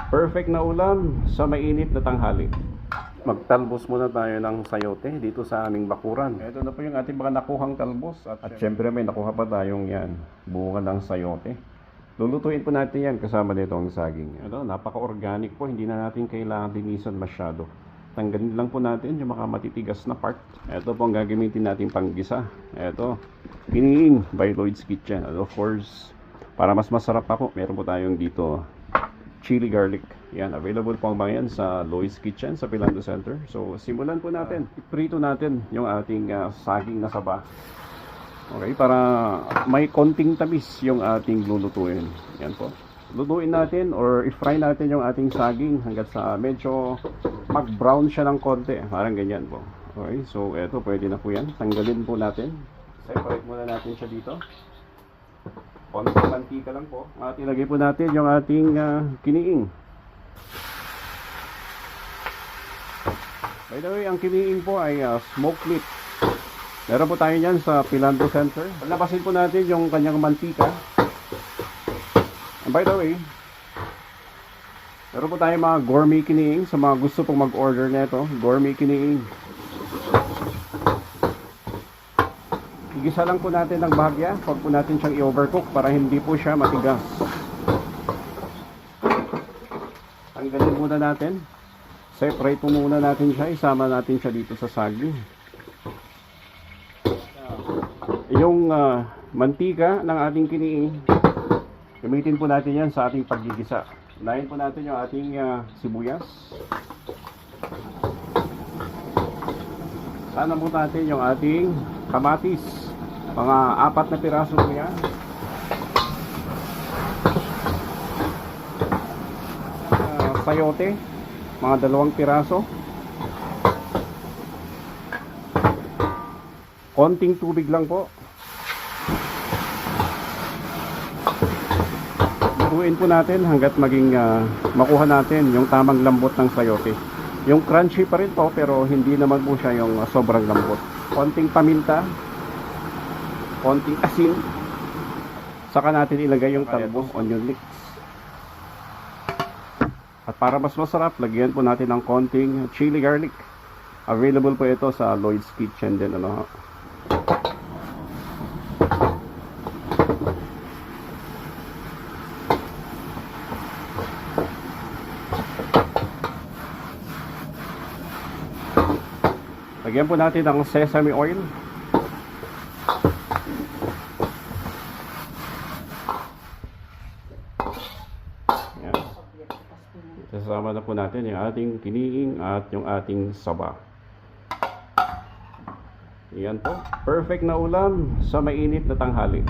Perfect na ulam sa mainit na tanghali. Magtalbos muna tayo ng sayote dito sa aming bakuran. Ito na po yung ating mga nakuhang talbos. At syempre may nakuha pa tayong yan, bunga ng sayote. Lulutuin po natin yan kasama nito ang saging. Ito, napaka-organic po, hindi na natin kailangan linisan masyado. Tanggalin lang po natin yung mga matitigas na part. Ito po ang gagamitin natin panggisa. Ito, Kiniing by Lloyd's Kitchen. And of course, para mas masarap ako, meron po tayong dito chili garlic. Yan, available po ang mga yan sa Lloyd's Kitchen sa Philando Center. So, simulan po natin. Iprito natin yung ating saging na saba. Okay, para may konting tamis yung ating lulutuin. Yan po. Lutuin natin or i-fry natin yung ating saging hanggat sa medyo mag-brown siya ng konti. Parang ganyan po. Okay, so eto, pwede na po yan. Tanggalin po natin. Separate muna natin siya dito. Konting mantika lang po. At ilagay po natin yung ating kiniing. By the way, ang kiniing po ay smoked meat. Meron po tayo yan sa Philando Center. Labasin po natin yung kanyang mantika. And by the way, meron po tayo mga gourmet kiniing sa mga gusto pong mag-order nito. Gourmet kiniing. Igisa lang po natin ng bahagya. Huwag po natin siyang i-overcook para hindi po siya matigas. Tanggalin muna natin. Separate po muna natin siya. Isama natin siya dito sa saging. Yung mantika ng ating kiniing, gamitin po natin yan sa ating paggigisa. Unahin po natin yung ating sibuyas. Sana po natin yung ating kamatis. Mga 4 na piraso po yan. Sayote, mga 2 piraso. Konting tubig lang po. Lutuin po natin hanggat maging makuha natin yung tamang lambot ng sayote. Yung crunchy pa rin po pero hindi naman po siya yung sobrang lambot. Konting paminta, konting asin, saka natin ilagay yung talbos, onion leeks. At para mas masarap, lagyan po natin ng konting chili garlic. Available po ito sa Lloyd's Kitchen din, ano. Lagyan po natin ng sesame oil. Yan. Sasama na po natin yung ating kiniing at yung ating saba. Yan po. Perfect na ulam sa mainit na tanghali.